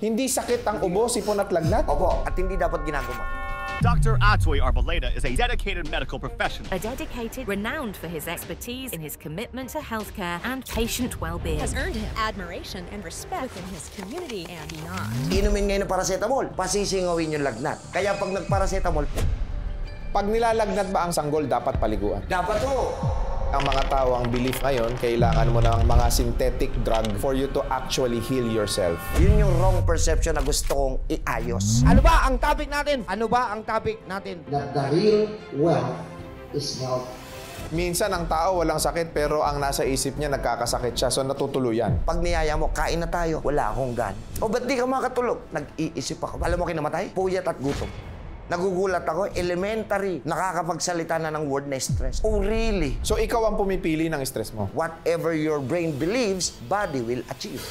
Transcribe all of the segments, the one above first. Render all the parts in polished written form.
Hindi sakit ang ubo, sipon at lagnat? Opo, at hindi dapat ginagawa. Dr. Atoy Arboleda is a dedicated medical professional. A dedicated, renowned for his expertise in his commitment to healthcare and patient well-being. Has earned him admiration and respect within his community and beyond. Inumin ngayon ng paracetamol, pasisingawin yung lagnat. Kaya pag nagparacetamol, Pag nilalagnat ba ang sanggol, dapat paliguan? dapat to. Ang mga tao, ang belief ngayon, kailangan mo ng mga synthetic drug for you to actually heal yourself. Yun yung wrong perception na gusto kong iayos. Ano ba ang topic natin? That the real wealth is health. Minsan ang tao walang sakit pero ang nasa isip niya nagkakasakit siya, so natutuluyan. Pag niyaya mo, kain na tayo, wala akong gan. O ba't di ka makatulog? Nag-iisip ako. Alam mo kinamatay? Puyat at gutom. Nagugulat ako, elementary, nakakapagsalita na ng word na stress. Oh, really? So ikaw ang pumipili ng stress mo. Whatever your brain believes, body will achieve.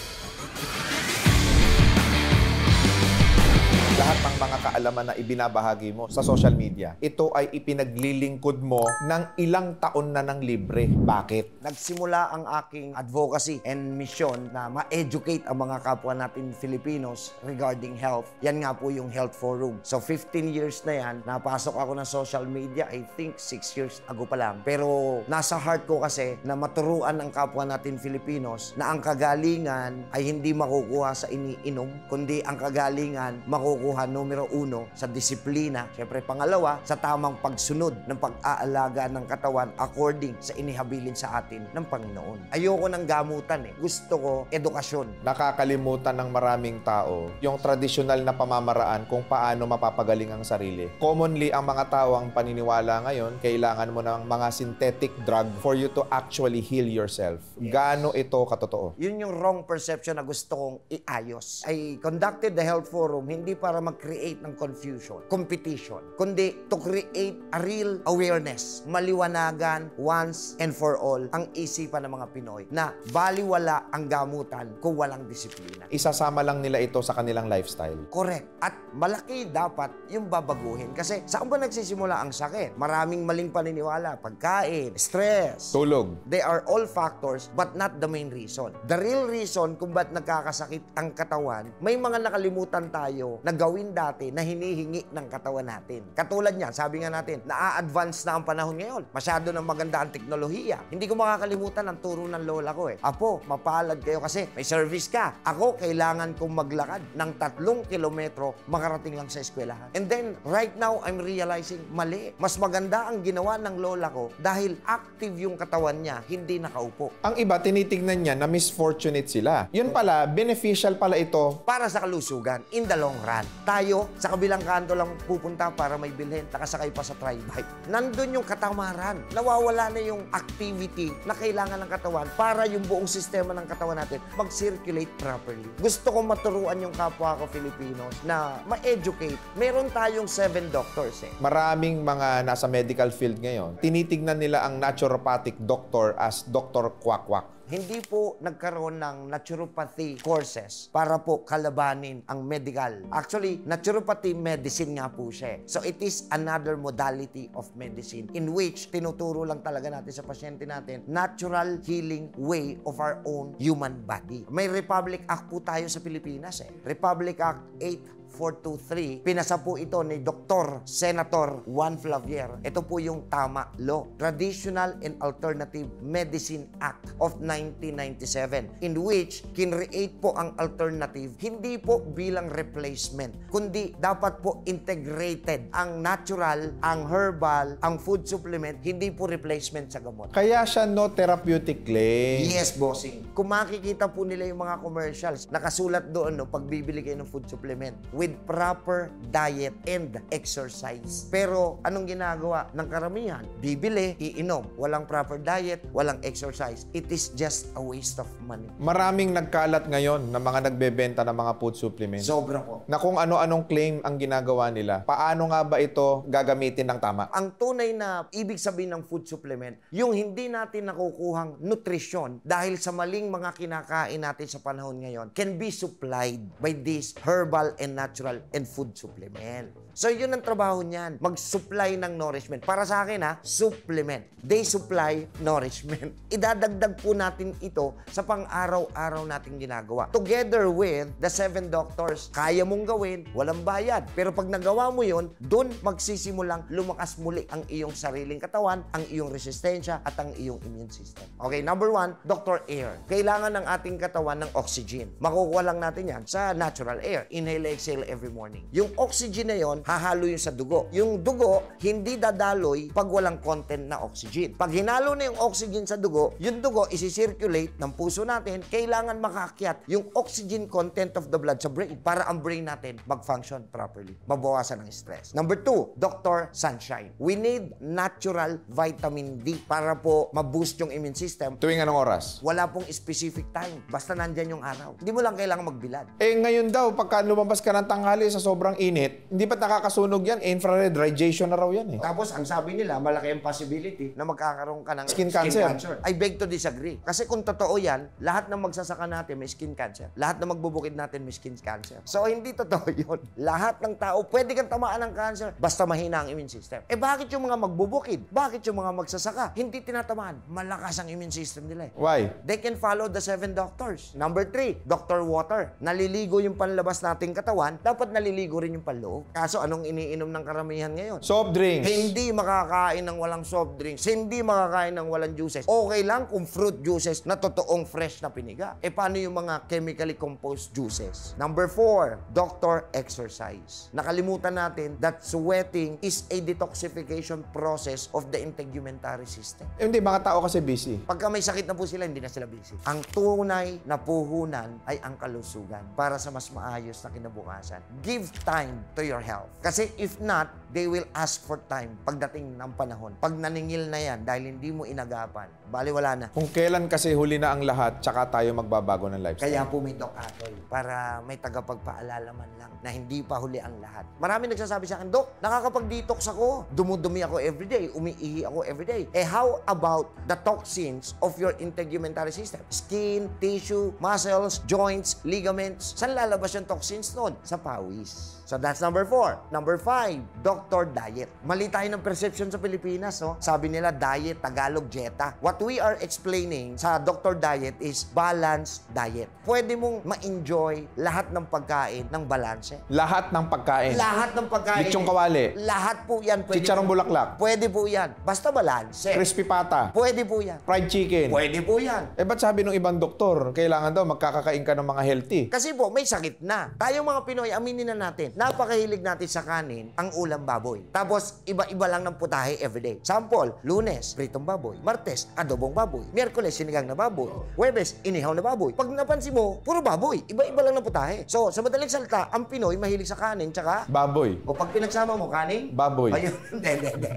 Lahat ng mga kaalaman na ibinabahagi mo sa social media, ito ay ipinaglilingkod mo ng ilang taon na ng libre. Bakit? Nagsimula ang aking advocacy and mission na ma-educate ang mga kapwa natin Filipinos regarding health. Yan nga po yung Health Forum. So 15 years na yan, napasok ako ng social media, I think 6 years ago pa lang. Pero nasa heart ko kasi na maturuan ang kapwa natin Filipinos na ang kagalingan ay hindi makukuha sa iniinom, kundi ang kagalingan makukuha numero 1 sa disiplina. Siyempre, pangalawa, sa tamang pagsunod ng pag-aalaga ng katawan according sa inihabilin sa atin ng Panginoon. Ayoko ng gamutan eh. Gusto ko edukasyon. Nakakalimutan ng maraming tao yung tradisyonal na pamamaraan kung paano mapapagaling ang sarili. Commonly, ang mga tao ang paniniwala ngayon, kailangan mo ng mga synthetic drug for you to actually heal yourself. Yes. Gaano ito katotoo? Yun yung wrong perception na gusto kong iayos. I conducted the Health Forum hindi para mag-create ng confusion, competition, kundi to create a real awareness, maliwanagan once and for all ang isipan ng mga Pinoy na baliwala ang gamutan kung walang disiplina. Isasama lang nila ito sa kanilang lifestyle. Correct. At malaki dapat yung babaguhin. Kasi saan ba nagsisimula ang sakit? Maraming maling paniniwala. Pagkain, stress, Tulog. they are all factors but not the main reason. The real reason kung ba't nagkakasakit ang katawan, may mga nakalimutan tayo na gawin dati na hinihingi ng katawan natin. Katulad niyan, sabi nga natin, na-advance na ang panahon ngayon. Masyado ng maganda ang teknolohiya. Hindi ko makakalimutan ang turo ng lola ko eh. Apo, mapalad kayo kasi may service ka. Ako, kailangan kong maglakad ng 3 kilometro makarating lang sa eskwelahan. And then, right now, I'm realizing, mali. Mas maganda ang ginawa ng lola ko dahil active yung katawan niya, hindi nakaupo. Ang iba, tinitignan niya na misfortunate sila. Yun pala, beneficial pala ito. Para sa kalusugan, in the long run. Tayo, sa kabilang kanto lang pupunta para may bilhin, nakasakay pa sa tri-bike. Nandun yung katamaran. Nawawala na yung activity na kailangan ng katawan para yung buong sistema ng katawan natin mag-circulate properly. Gusto kong maturuan yung kapwa ko Filipinos na ma-educate. Meron tayong 7 doctors eh. Maraming mga nasa medical field ngayon, tinitignan nila ang naturopathic doctor as Dr. Quack-Quack. Hindi po nagkaroon ng naturopathy courses para po kalabanin ang medical. Actually, naturopathy medicine nga po siya. So it is another modality of medicine in which tinuturo lang talaga natin sa pasyente natin natural healing way of our own human body. May Republic Act po tayo sa Pilipinas eh. Republic Act 8423. Pinasa po ito ni Dr. Senator Juan Flavier. Ito po yung tama law. Traditional and Alternative Medicine Act of 1997 in which kinreate po ang alternative hindi po bilang replacement kundi dapat po integrated ang natural, ang herbal, ang food supplement, hindi po replacement sa gamot. Kaya siya no therapeutic claim. Yes, bossing. Kung makikita po nila yung mga commercials, nakasulat doon, no, pag bibili kayo ng food supplement, with proper diet and exercise. Pero anong ginagawa ng karamihan? Bibili, iinom. Walang proper diet, walang exercise. It is just a waste of money. Maraming nagkalat ngayon na mga nagbebenta ng mga food supplements. Sobra po. Na kung ano-anong claim ang ginagawa nila. Paano nga ba ito gagamitin ng tama? Ang tunay na ibig sabihin ng food supplement, yung hindi natin nakukuhang nutrisyon dahil sa maling mga kinakain natin sa panahon ngayon can be supplied by this herbal and natural natural and food supplement. So, yun ang trabaho niyan. Mag-supply ng nourishment. Para sa akin, supplement. They supply nourishment. Idadagdag po natin ito sa pang-araw-araw nating ginagawa. Together with the 7 doctors, kaya mong gawin, walang bayad. Pero pag nagawa mo yun, dun magsisimulang lumakas muli ang iyong sariling katawan, ang iyong resistensya, at ang iyong immune system. Okay, number 1, Dr. Air. Kailangan ng ating katawan ng oxygen. Makukuha lang natin yan sa natural air. Inhale, exhale every morning. Yung oxygen na yon, hahalo yun sa dugo. Yung dugo, hindi dadaloy pag walang content na oxygen. Pag hinalo na yung oxygen sa dugo, yung dugo isi-circulate ng puso natin, kailangan makaakyat yung oxygen content of the blood sa brain para ang brain natin mag-function properly. Mabawasan ng stress. Number 2, Dr. Sunshine. We need natural vitamin D para po ma-boost yung immune system. Tuwing anong oras? Wala pong specific time. Basta nandyan yung araw. Hindi mo lang kailangan magbilad. Ngayon daw, pagka lumabas ka ng tanghali sa sobrang init, hindi pa nakakasunog yan? Infrared radiation na raw yan Tapos, ang sabi nila, malaki ang possibility na magkakaroon ka ng Skin cancer. I beg to disagree. Kasi kung totoo yan, lahat ng magsasaka natin may skin cancer. Lahat ng magbubukid natin may skin cancer. So, hindi totoo yun. Lahat ng tao, pwede kang tamaan ng cancer basta mahina ang immune system. Bakit yung mga magbubukid? Bakit yung mga magsasaka? Hindi tinatamaan. Malakas ang immune system nila. Why? They can follow the 7 doctors. Number 3, Dr. Water. Naliligo yung panlabas nating katawan, dapat naliligo rin yung panloob. Kaso anong iniinom ng karamihan ngayon? Soft drinks. Hindi makakain ng walang soft drinks. Hindi makakain ng walang juices. Okay lang kung fruit juices na totoong fresh na piniga. Paano yung mga chemically composed juices? Number 4, Dr. Exercise. Nakalimutan natin that sweating is a detoxification process of the integumentary system. Hindi, mga tao kasi busy. Pagka may sakit na po sila, hindi na sila busy. Ang tunay na puhunan ay ang kalusugan para sa mas maayos na kinabukasan. Give time to your health. Kasi if not, they will ask for time pagdating ng panahon. Pag naningil na yan dahil hindi mo inagapan, baliwala na. Kung kailan kasi huli na ang lahat, tsaka tayo magbabago ng lifestyle. Kaya po may Doc Atoy para may tagapagpaalala man lang na hindi pa huli ang lahat. Marami nagsasabi sa akin, Doc, nakakapag-detox ako. Dumudumi ako everyday. Umiihi ako everyday. How about the toxins of your integumentary system? Skin, tissue, muscles, joints, ligaments. Saan lalabas yung toxins nun? Sa pawis. So that's number 4. Number 5, Dr. Diet. Mali tayo ng perception sa Pilipinas, no? Sabi nila diet, Tagalog, dieta. What we are explaining sa Dr. Diet is balanced diet. Pwede mong ma-enjoy lahat ng pagkain ng balanse. Lahat ng pagkain. Lahat ng pagkain. Lechong kawali. Lahat po yan. Chicharong bulaklak. Pwede po yan. Basta balanse. Crispy pata. Pwede po yan. Fried chicken. Pwede po yan. Ba't sabi ng ibang doktor, kailangan daw magkakakain ka ng mga healthy? Kasi po, may sakit na. Tayong mga Pinoy, aminin na natin, napakahilig natin sa kanin, ang ulam baboy. Tapos, iba-iba lang ng putahe everyday. Sample, Lunes, pritong baboy. Martes, adobong baboy. Miyerkules, sinigang na baboy. Huwebes, inihaw na baboy. Pag napansin mo, puro baboy. Iba-iba lang ng putahe. So, sa madaling salita, ang Pinoy mahilig sa kanin, tsaka Baboy. o pag pinagsama mo, kanin? Baboy. Ayun, hindi.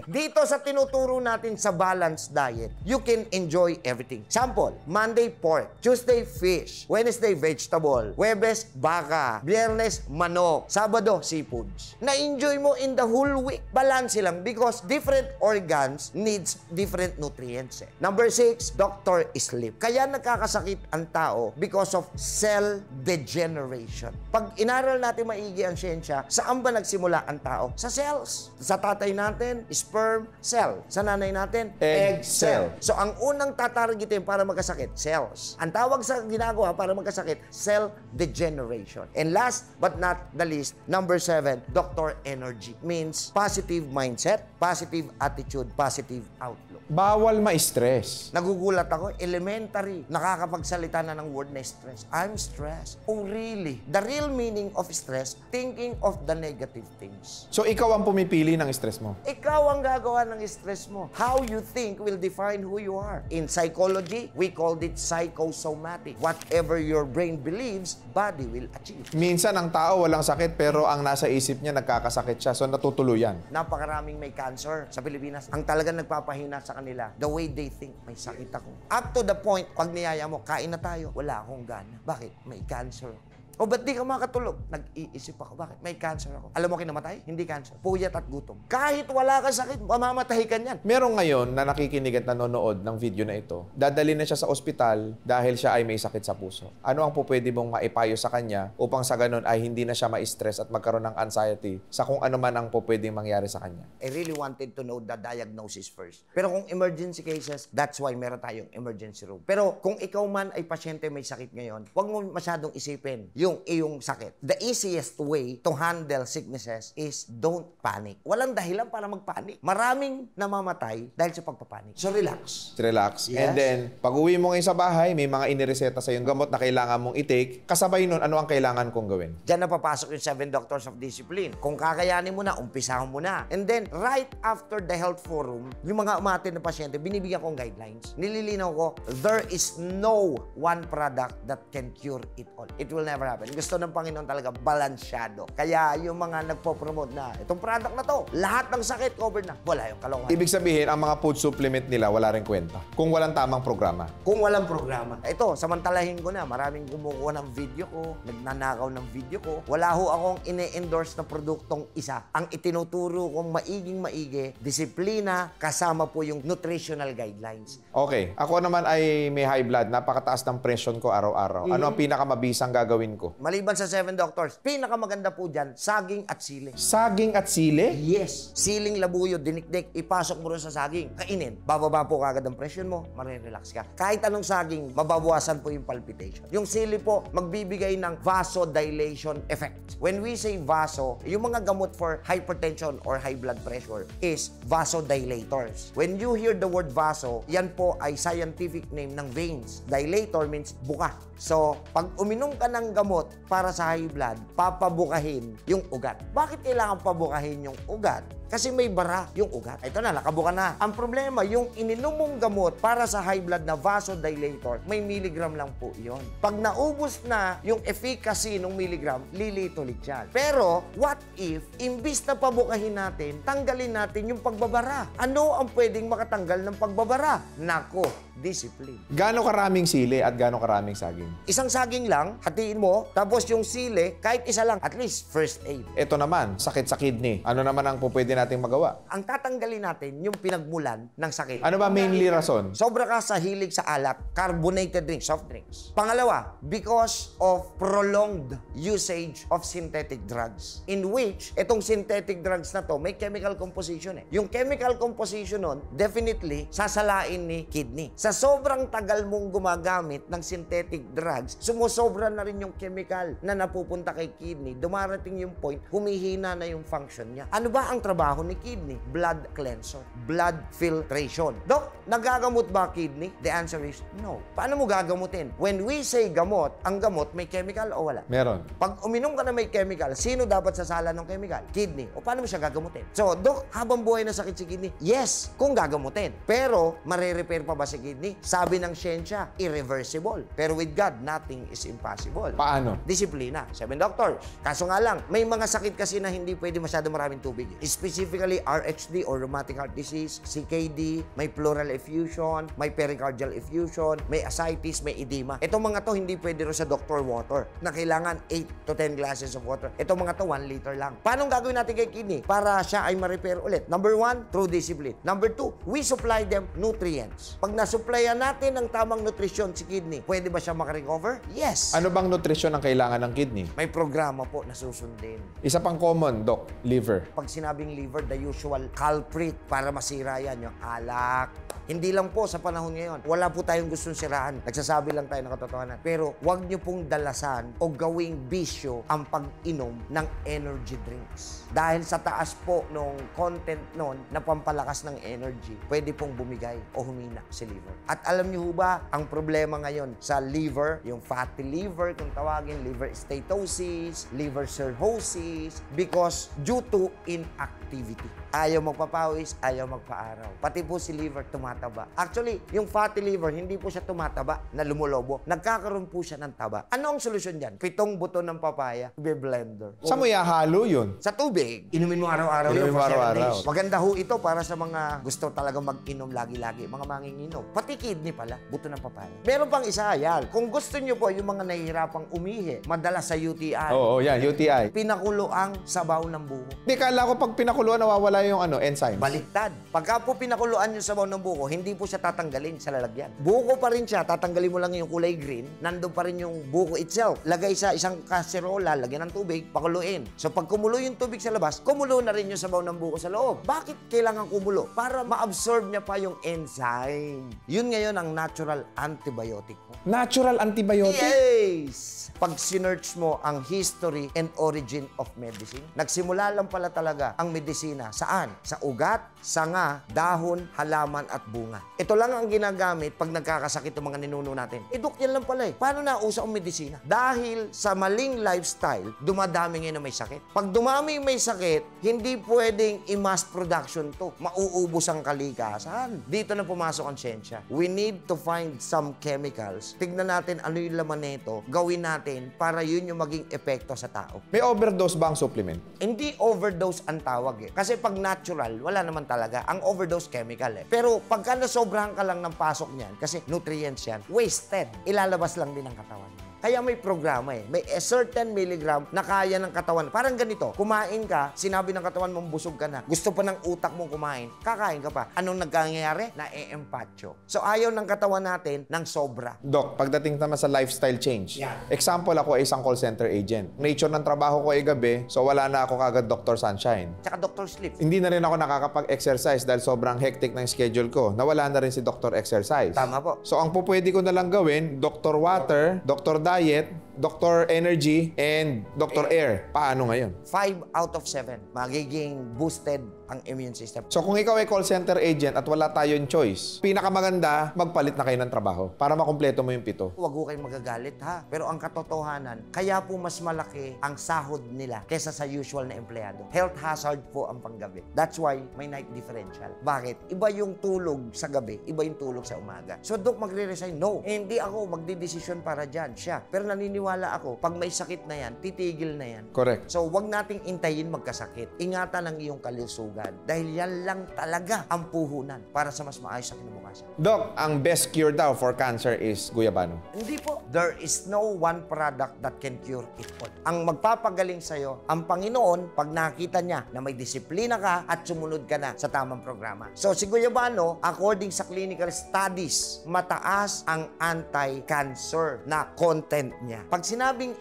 Dito sa tinuturo natin sa balanced diet, you can enjoy everything. Sample, Monday, pork. Tuesday, fish. Wednesday, vegetable. Huwebes, baka. Biyernes, manok. Sabado, seafoods. Na-enjoy mo in the whole week. Balance lang because different organs needs different nutrients. Number 6, Dr. Sleep. Kaya nagkakasakit ang tao because of cell degeneration. Pag inaral natin maigi ang siyensya, saan ba nagsimula ang tao? Sa cells. Sa tatay natin, sperm cell. Sa nanay natin, egg cell. So, ang unang tatargetin para magkasakit, cells. Ang tawag sa ginagawa para magkasakit, cell degeneration. And last but not the least, number 7, Dr. Energy. Means positive mindset, positive attitude, positive outlook. Bawal ma-stress. Nagugulat ako, elementary, nakakapagsalita na ng word na stress. I'm stressed. Oh, really? The real meaning of stress, thinking of the negative things. So, ikaw ang pumipili ng stress mo. Ikaw ang gagawa ng stress mo. How you think will define who you are. In psychology, we called it psychosomatic. Whatever your brain believes, body will achieve. Minsan, ang tao walang sakit, pero ang nasa isip niya, nagkakasakit siya. So, natutuluyan. Napakaraming may cancer sa Pilipinas. Ang talagang nagpapahina sa kanila, the way they think, may sakit ako. Up to the point, pag niyaya mo, kain na tayo, wala akong gana. Bakit? May cancer. O ba't di ka makatulog? Nag-iisip ako, bakit? May cancer ako. Alam mo kinamatay? Hindi cancer. Puyat at gutom. Kahit wala ka sakit, mamamatay ka niyan. Meron ngayon na nakikinig at nanonood ng video na ito, dadalhin na siya sa ospital dahil siya ay may sakit sa puso. Ano ang pwede mong maipayo sa kanya upang sa ganun ay hindi na siya ma-stress at magkaroon ng anxiety sa kung ano man ang pwedeng mangyari sa kanya? I really wanted to know the diagnosis first. Pero kung emergency cases, that's why meron tayong emergency room. Pero kung ikaw man ay pasyente may sakit ngayon, huwag mo masyadong isipin yung iyong sakit. The easiest way to handle sicknesses is don't panic. Walang dahilan para magpanik. Maraming namamatay dahil sa pagpapanik. So relax. Relax. Yes. And then, pag uwi mo ngayon sa bahay, may mga inireseta sa yung gamot na kailangan mong i-take. Kasabay nun, ano ang kailangan kong gawin? Diyan na papasok yung 7 Doctors of Discipline. Kung kakayanin mo na, umpisahan mo na. And then, right after the health forum, yung mga umatin na pasyente, binibigyan kong guidelines. Nililinaw ko, there is no one product that can cure it all. It will never happen. Gusto ng Panginoon talaga balansyado. Kaya yung mga nagpo-promote na, itong product na to, lahat ng sakit covered na. Wala yung kalokohan. Ibig sabihin, ang mga food supplement nila, wala rin kwenta. Kung walang tamang programa. Kung walang programa. Ito, samantalahin ko na. Maraming kumukuha ng video ko, nagnanakaw ng video ko. Wala ho akong ine-endorse na produktong isa. Ang itinuturo kong maigi, disiplina, kasama po yung nutritional guidelines. Okay. Ako naman ay may high blood. Napakataas ng presyon ko araw-araw. Ano ang pinakamabisang gagawin ko? Maliban sa 7 Doctors, pinakamaganda po dyan, saging at sili. Saging at sili? Yes. Siling labuyo, dinikdik, ipasok mo rin sa saging. Kainin. Bababa po kagad ang presyon mo, marirelax ka. Kahit anong saging, mababawasan po yung palpitation. Yung sili po, magbibigay ng vasodilation effect. When we say vaso, yung mga gamot for hypertension or high blood pressure is vasodilators. When you hear the word vaso, yan po ay scientific name ng veins. Dilator means buka. So, pag uminom ka ng gamot para sa high blood, papabukahin yung ugat. Bakit kailangan pabukahin yung ugat? Kasi may bara yung ugat. Ito na, nakabuka na. Ang problema, yung ininom mong gamot para sa high blood na vasodilator, may milligram lang po yon. Pag naubos na yung efficacy ng milligram, lilito ulit yan. Pero, what if, imbis na pabukahin natin, tanggalin natin yung pagbabara? Ano ang pwedeng makatanggal ng pagbabara? Nako, discipline. Gaano karaming sili at gaano karaming saging? Isang saging lang, hatiin mo, tapos yung sili, kahit isa lang, at least first aid. Ito naman, sakit sa kidney. Ano naman ang pwede nating magawa? Ang tatanggalin natin yung pinagmulan ng sakit. Ano ba mainly rason? Sobra ka sa hilig sa alak, carbonated drinks, soft drinks. Pangalawa, because of prolonged usage of synthetic drugs, in which itong synthetic drugs na to may chemical composition eh. Yung chemical composition nun, definitely sasalain ni kidney. Sa sobrang tagal mong gumagamit ng synthetic drugs, sumusobra na rin yung chemical na napupunta kay kidney. Dumarating yung point, humihina na yung function niya. Ano ba ang trabaho ni kidney? Blood cleanser, blood filtration. Dok, nagagamot ba kidney? The answer is no. Paano mo gagamutin? When we say gamot, ang gamot may chemical o wala? Meron. Pag uminom ka na may chemical, sino dapat sasala ng chemical? Kidney. O paano mo siya gagamutin? So, Dok, habang buhay na sakit si kidney? Yes, kung gagamutin. Pero, marirepair pa ba si kidney? Sabi ng siyensya, irreversible. Pero with God, nothing is impossible. Paano? Disiplina. 7 Doctors. Kaso nga lang, may mga sakit kasi na hindi pwede masyado maraming tubig. Specifically, RHD or rheumatic heart disease, CKD, may pleural effusion, may pericardial effusion, may ascites, may edema. Itong mga to, hindi pwede rin sa doctor water na kailangan 8 to 10 glasses of water. Itong mga to, 1 liter lang. Paano gagawin natin kay kidney para siya ay ma-repair ulit? Number 1, through discipline. Number 2, we supply them nutrients. Pag nasupplyan natin ng tamang nutrisyon si kidney, pwede ba siya makarecover? Yes. Ano bang nutrisyon ang kailangan ng kidney? May programa po na susundin. Isa pang common, Doc, liver. Pag sinabing liver, the usual culprit para masira yan, yung alak. Hindi lang po sa panahon ngayon. Wala po tayong gustong siraan. Nagsasabi lang tayo ng katotohanan. Pero huwag niyo pong dalasan o gawing bisyo ang pag-inom ng energy drinks. Dahil sa taas po nung content nun na pampalakas ng energy, pwede pong bumigay o humina si liver. At alam niyo ba, ang problema ngayon sa liver, yung fatty liver, kung tawagin, liver steatosis, liver cirrhosis, because due to inactivity inactivity. Ayaw magpapawis, ayaw magpa-araw. Pati po si liver tumataba. Actually, yung fatty liver, hindi po siya tumataba na lumulobo. Nagkakaroon po siya ng taba. Ano ang solusyon dyan? 7 buto ng papaya, blender. Saan mo ihahalo yun? Sa tubig, inumin mo araw-araw Inumin yun mo for 7 araw-araw. days. Maganda ho ito para sa mga gusto talaga mag-inom lagi-lagi, mga manginginom. Pati kidney pala, buto ng papaya. Meron pang isa, yan. Kung gusto nyo po yung mga nahihirapang umihi, madalas sa UTI, Oo, yan, UTI. pinakulo ang sabaw ng buko. Hindi, kala ko pag pinakuluan, nawawala yung enzymes. Baliktad. Pagka po pinakuluan yung sabaw ng buko, hindi po siya tatanggalin sa lalagyan. Buko pa rin siya, tatanggalin mo lang yung kulay green, nandun pa rin yung buko itself. Lagay sa isang kaserola, lagyan ng tubig, pakuluin. So pag kumulo yung tubig sa labas, kumulo na rin yung sabaw ng buko sa loob. Bakit kailangan kumulo? Para ma-absorb niya pa yung enzyme. Yun ngayon ang natural antibiotic mo. Natural antibiotic? Yes! Pag sinearch mo ang history and origin of medicine, nagsimula lang pala talaga ang medisina. Saan? Sa ugat, sanga, dahon, halaman at bunga. Ito lang ang ginagamit pag nagkakasakit ng mga ninuno natin. Dok, yan lang pala eh. Paano nauso ang medisina? Dahil sa maling lifestyle, dumadami ngayon na may sakit. Pag dumami may sakit, hindi pwedeng i-mass production to. Mauubos ang kalikasan. Dito na pumasok ang siyensya. We need to find some chemicals. Tignan natin ano yung laman nito. Gawin natin para yun yung maging epekto sa tao. May overdose ba ang supplement? Hindi overdose ang tawag eh. Kasi pag natural, wala naman talaga. Ang overdose chemical eh. Pero pagka nasobrahan ka lang ng pasok niyan, kasi nutrients yan, wasted. Ilalabas lang din ang katawan niya. Kaya may programa eh. May a certain milligram na kaya ng katawan. Parang ganito, kumain ka, sinabi ng katawan mong busog ka na. Gusto pa ng utak mong kumain, kakain ka pa. Anong nagkanyari? Na-empacho. So ayaw ng katawan natin ng sobra. Doc, pagdating naman sa lifestyle change. Yan. Example, ako ay isang call center agent. Nature ng trabaho ko ay gabi, so wala na ako kagad Dr. Sunshine. Tsaka Dr. Sleep. Hindi na rin ako nakakapag-exercise dahil sobrang hectic ng schedule ko. Nawala na rin si Dr. Exercise. Tama po. So ang pupwede ko na lang gawin, Dr. Water, Dr. Diet, Dr. Energy, and Dr. Air. Paano ngayon? 5 out of 7 magiging boosted ang immune system. So kung ikaw ay call center agent at wala tayong choice, pinakamaganda, magpalit na kayo ng trabaho para makumpleto mo yung 7. Huwag ko kayong magagalit ha. Pero ang katotohanan, kaya po mas malaki ang sahod nila kesa sa usual na empleyado. Health hazard po ang panggabi. That's why may night differential. Bakit? Iba yung tulog sa gabi, iba yung tulog sa umaga. So Doc, magre-resign? No. Hindi ako magdidesisyon para dyan. Siya. Pero naniniwala ako, pag may sakit na yan, titigil na yan. Correct. So wag nating intayin magkasakit. Ingatan ang iyong kalusugan. Dahil yan lang talaga ang puhunan para sa mas maayos sa kinabukasan. Doc, ang best cure daw for cancer is guyabano. Hindi po. There is no one product that can cure it all. Ang magpapagaling sa'yo, ang Panginoon, pag nakita niya na may disiplina ka at sumunod ka na sa tamang programa. So, si Guyabano, according sa clinical studies, mataas ang anti-cancer na content niya. Pag sinabing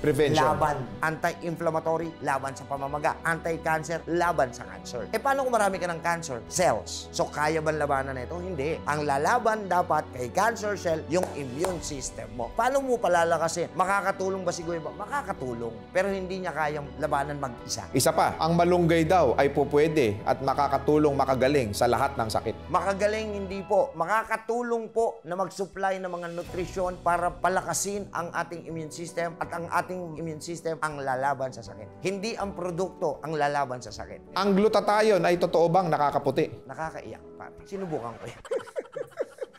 Prevention. laban. Anti-inflammatory, laban sa pamamaga. Anti-cancer, laban sa cancer. Paano kung marami ka ng cancer? Cells. So, kaya ba labanan na ito? Hindi. Ang lalaban dapat kay cancer cell, yung immune system mo. Paano mo palalakasin? Makakatulong ba si Guyabano? Makakatulong. Pero hindi niya kayang labanan mag-isa. Isa pa, ang malunggay daw ay pupwede at makakatulong makagaling sa lahat ng sakit. Makagaling hindi po. Makakatulong po na mag-supply ng mga nutrisyon para palakasin ang ating immune system at ang ating immune system ang lalaban sa sakit. Hindi ang produkto ang lalaban sa sakit. Ang glutathione ay totoo bang nakakaputi? Nakakaiyak, pare. Sinubukan ko yan.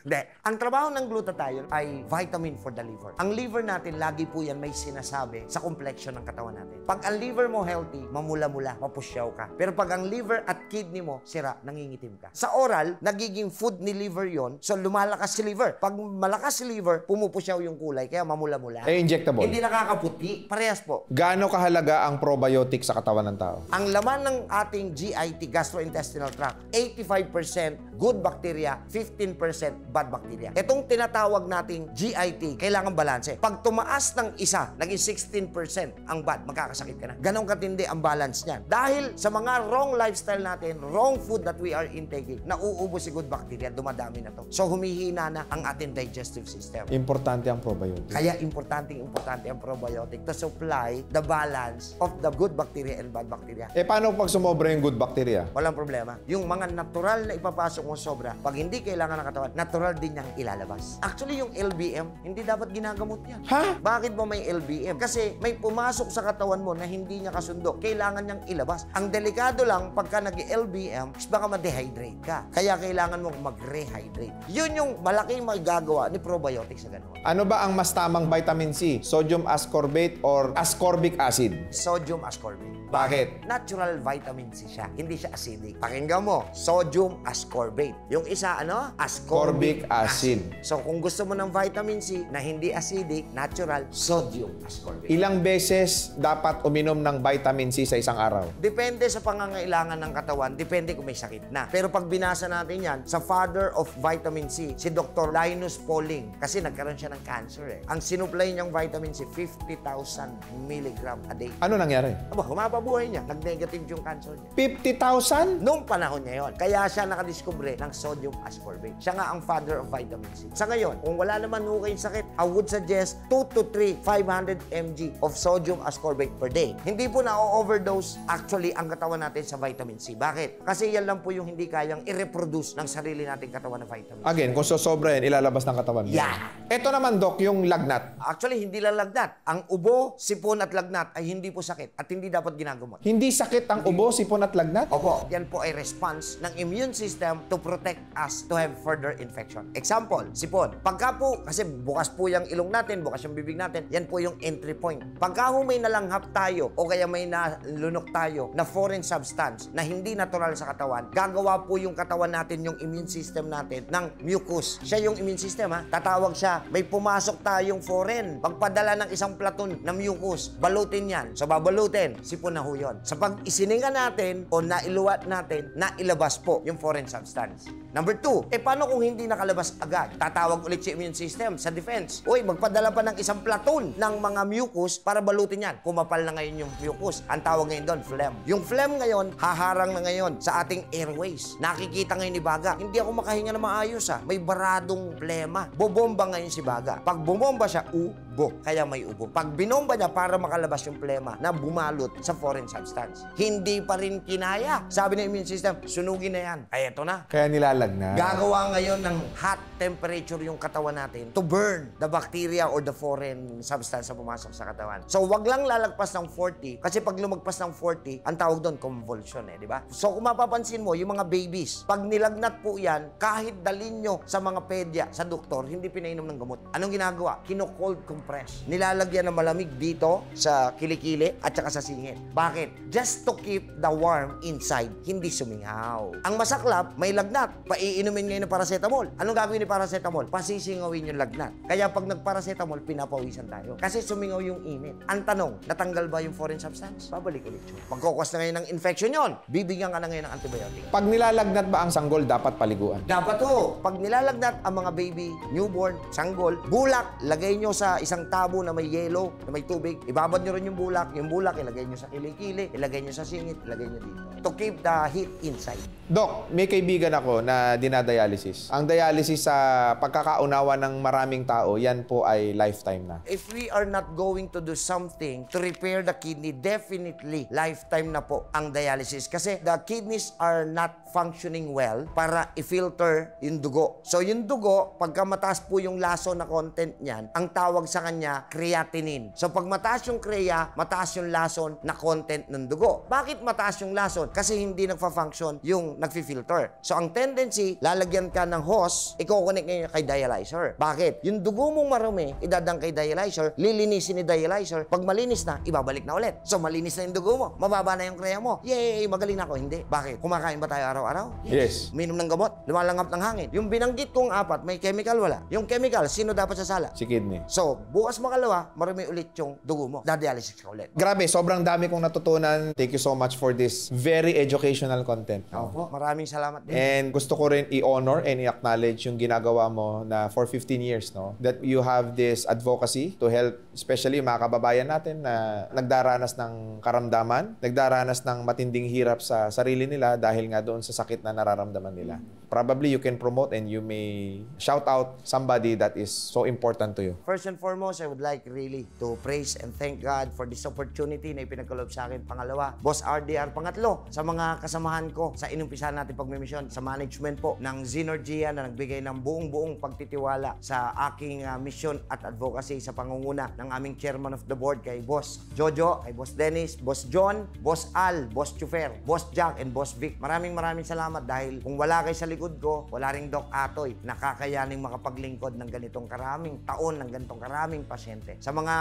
Hindi. Ang trabaho ng glutathione ay vitamin for the liver. Ang liver natin, lagi po yan may sinasabi sa complexion ng katawan natin. Pag ang liver mo healthy, mamula-mula, mapusyaw ka. Pero pag ang liver at kidney mo, sira, nangingitim ka. Sa oral, nagiging food ni liver yon, so lumalakas si liver. Pag malakas si liver, pumupusyaw yung kulay, kaya mamula-mula. Injectable. Hindi nakakaputi. Parehas po. Gaano kahalaga ang probiotic sa katawan ng tao? Ang laman ng ating GIT, gastrointestinal tract, 85% good bacteria, 15% bad bacteria. Itong tinatawag nating GIT, kailangan balanse. Pag tumaas ng isa, naging 16% ang bad, magkakasakit ka na. Ganon katindi ang balance niyan. Dahil sa mga wrong lifestyle natin, wrong food that we are intaking, nauubos si good bacteria, dumadami na to. So humihina na ang ating digestive system. Importante ang probiotic. Kaya importante ang probiotic to supply the balance of the good bacteria and bad bacteria. Paano pag sumobra yung good bacteria? Walang problema. Yung mga natural na ipapasok mo sobra, pag hindi kailangan ng katawan, natural natural din niyang ilalabas. Actually, yung LBM, hindi dapat ginagamot yan. Ha? Bakit ba may LBM? Kasi may pumasok sa katawan mo na hindi niya kasundo. Kailangan niyang ilabas. Ang delikado lang, pagka nag-LBM, baka ma-dehydrate ka. Kaya kailangan mong mag-rehydrate. Yun yung malaking magagawa ni probiotics sa ganun. Ano ba ang mas tamang vitamin C? Sodium ascorbate or ascorbic acid? Sodium ascorbate. Bakit? Natural vitamin C siya. Hindi siya acidic. Pakinggan mo, sodium ascorbate. Yung isa, ano? Ascorbic acid. So, kung gusto mo ng vitamin C na hindi acidic, natural, sodium ascorbate. Ilang beses dapat uminom ng vitamin C sa isang araw? Depende sa pangangailangan ng katawan, depende kung may sakit na. Pero pag binasa natin yan, sa father of vitamin C, si Dr. Linus Pauling, kasi nagkaroon siya ng cancer eh. Ang sinupply niyang vitamin C, 50,000 milligram a day. Ano nangyari? Aba, humaba buhay niya. Nag-negative yung cancer niya. 50,000? Noong panahon niya yon. Kaya siya nakadiskubre ng sodium ascorbate. Siya nga ang father of vitamin C. Sa ngayon, kung wala naman ho kayong sakit, I would suggest 2 to 3 500 mg of sodium ascorbate per day. Hindi po na-overdose actually ang katawan natin sa vitamin C. Bakit? Kasi yan lang po yung hindi kayang i-reproduce ng sarili nating katawan na vitamin C. Again, kung sosobra yan, ilalabas ng katawan mo. Yeah. Ito naman, Doc, yung lagnat. Actually, hindi lang lagnat. Ang ubo, sipon at lagnat ay hindi po sakit at hindi dapat ginagamot. Hindi sakit ang ubo, sipon at lagnat? Opo, yan po ay response ng immune system to protect us to have further infection. Example, sipon. Pagka po, kasi bukas po yung ilong natin, bukas yung bibig natin, yan po yung entry point. Pagka ho may nalanghap tayo o kaya may nalunok tayo na foreign substance na hindi natural sa katawan, gagawa po yung katawan natin, yung immune system natin ng mucus. Siya yung immune system ha. Tatawag siya, may pumasok tayong foreign. Pagpadala ng isang platon na mucus, balutin yan. So babalutin, sipon na ho yun. Sa pag isininga natin o nailuwat natin, nailabas po yung foreign substance. Number 2, paano kung hindi nakalabas agad? Tatawag ulit si immune system sa defense. Uy, magpadala pa ng isang platon ng mga mucus para balutin yan. Kumapal na ngayon yung mucus. Ang tawag ngayon doon, phlegm. Yung phlegm ngayon, haharang na ngayon sa ating airways. Nakikita ngayon ni Baga, hindi ako makahinga na maayos ha. May baradong plema. Bobomba ngayon si Baga. Pag bumomba siya, ubo. Kaya may ubo. Pag binomba niya para makalabas yung plema na bumalot sa foreign substance, hindi pa rin kinaya. Sabi ng immune system, sunugin na yan. Ay, eto na. Kaya nilalagnat. Gagawa ngayon ng hot temperature yung katawan natin to burn the bacteria or the foreign substance na pumasok sa katawan. So, wag lang lalagpas ng 40 kasi pag lumagpas ng 40, ang tawag doon convulsion di ba? So, kung mapapansin mo, yung mga babies, pag nilagnat po yan, kahit dalhin nyo sa mga pedya, sa doktor, hindi pinainom ng gamot. Anong ginagawa? Kino-cold compress. Nilalagyan ng malamig dito sa kilikili at saka sa singit. Bakit? Just to keep the warm inside, hindi sumingaw. Ang masaklap, may lagnat. Paiinumin ngayon ng paracetamol. Anong gagawin ni paracetamol? Pasisingawin yung lagnat. Kaya pag nagparacetamol, pinapawisan tayo. Kasi sumingaw yung init. Ang tanong, natanggal ba yung foreign substance? Babalik ulit yun. Magkukwas na ngayon ng infection yon, bibigyan ka na ngayon ng antibiotic. Pag nilalagnat ba ang sanggol, dapat paliguan? Dapat ho, pag nilalagnat ang mga baby, newborn, sanggol, bulak, lagay nyo sa isang tabo na may yelo, na may tubig, ibabad nyo rin yung bulak ilagay nyo sa kilikili, ilagay nyo sa singit, ilagay nyo dito. To keep the heat inside. Doc, may kaibigan ako na dinadialysis. Ang dialysis sa pagkakaunawa ng maraming tao, yan po ay lifetime na. If we are not going to do something to repair the kidney, definitely lifetime na po ang dialysis. Kasi the kidneys are not functioning well para i-filter yung dugo. So yung dugo, pagka mataas po yung laso na content niyan, ang tawag sa kanya creatinine. So pag mataas yung crea, mataas yung lason na content ng dugo. Bakit mataas yung lason? Kasi hindi nagfa-function yung nagfi-filter. So ang tendency, lalagyan ka ng hose, i-connect ngayon kay dialyzer. Bakit? Yung dugo mong marumi, idadang kay dialyzer, lilinisin ni dialyzer, pag malinis na, ibabalik na ulit. So malinis na yung dugo mo, mababa na yung crea mo. Yay! Magaling na ako. Hindi. Bakit? Kumakain ba tayo araw-araw? Yes. Uminom ng gamot, lumalangap ng hangin. Yung binanggit kong apat, may chemical wala. Yung chemical, sino dapat sasala? Si kidney. So, bukas makalawa, marumi ulit yung dugo mo. Dadialysis ka ulit. Grabe, sobrang dami kong natutunan. Thank you so much for this very educational content. Opo, maraming salamat din. And gusto ko rin i-honor and i-acknowledge yung ginagawa mo na for 15 years, no? That you have this advocacy to help, especially yung mga kababayan natin na nagdaranas ng karamdaman, nagdaranas ng matinding hirap sa sarili nila dahil nga doon sa sakit na nararamdaman nila. probably you can promote and you may shout out somebody that is so important to you. First and foremost, I would like really to praise and thank God for this opportunity na ipinagkaloob sa akin. Pangalawa, Boss RDR. Pangatlo, sa mga kasamahan ko sa inumpisahan natin pagmimisyon, sa management po ng Zenergia na nagbigay ng buong pagtitiwala sa aking mission at advocacy sa pangunguna ng aming chairman of the board kay Boss Jojo, kay Boss Dennis, Boss John, Boss Al, Boss Chufer, Boss Jack, and Boss Vic. Maraming salamat dahil kung wala kayo sa likod ko, wala ring Doc Atoy na kakayaning makapaglingkod ng ganitong karaming taon, ng ganitong karaming pasyente. Sa mga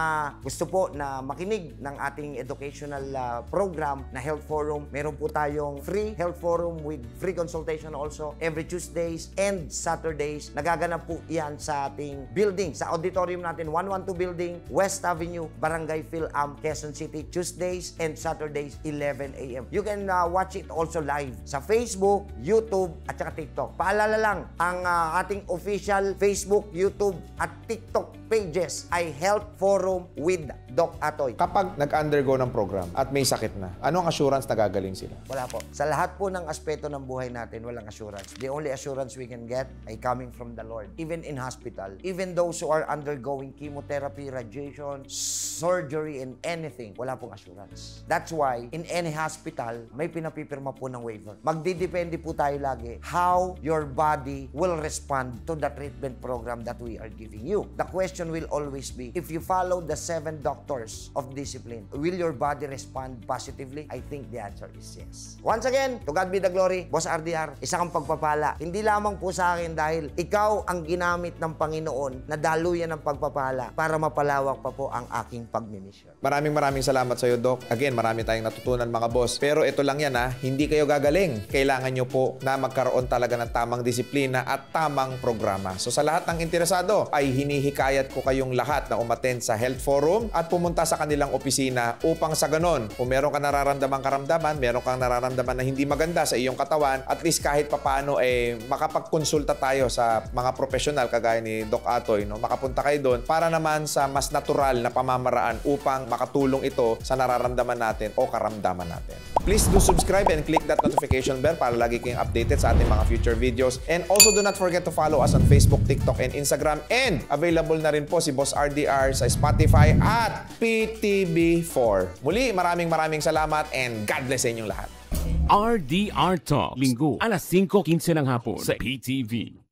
gusto po na makinig ng ating educational program na Health Forum, meron po tayong free Health Forum with free consultation also every Tuesdays and Saturdays. Nagaganap po yan sa ating building, sa auditorium natin, 112 Building, West Avenue, Barangay Phil-Am, Quezon City, Tuesdays and Saturdays, 11 a.m. You can watch it also live sa Facebook, YouTube, at saka TikTok. Paalala lang, ang ating official Facebook, YouTube, at TikTok pages ay Health Forum with Doc Atoy. Kapag nag-undergo ng program at may sakit na, ano ang assurance na gagaling sila? Wala po. Sa lahat po ng aspeto ng buhay natin, walang assurance. The only assurance we can get ay coming from the Lord. Even in hospital, even those who are undergoing chemotherapy, radiation, surgery, and anything, wala pong assurance. That's why, in any hospital, may pinapipirma po ng waiver. Magdidepende po tayo lagi how your body will respond to the treatment program that we are giving you. The question will always be, if you follow the 7 doctors of discipline, will your body respond positively? I think the answer is yes. Once again, to God be the glory, Boss RDR, isa kang pagpapala. Hindi lamang po sa akin dahil ikaw ang ginamit ng Panginoon na daluyan ng pagpapala para mapalawak pa po ang aking pagmimisyon. Maraming salamat sa iyo, Doc. Again, marami tayong natutunan mga boss. Pero ito lang yan hindi kayo gagaling. Kailangan nyo po na magkaroon talaga ng tamang disiplina at tamang programa. So sa lahat ng interesado ay hinihikayat ko kayong lahat na umattend sa Health Forum at pumunta sa kanilang opisina upang sa ganon, kung meron ka nararamdamang karamdaman, meron kang nararamdaman na hindi maganda sa iyong katawan, at least kahit papano makapagkonsulta tayo sa mga profesional kagaya ni Doc Atoy, no? Makapunta kayo doon para naman sa mas natural na pamamaraan upang makatulong ito sa nararamdaman natin o karamdaman natin. Please do subscribe and click that notification bell para lagi kayong updated sa ating mga future videos. And also do not forget to follow us on Facebook, TikTok, and Instagram. And available na rin po si Boss RDR sa Spotify at PTB4. Muli, maraming salamat and God bless sa inyong lahat. RDR Talk, Linggo, alas 5:15 ng hapon sa PTV.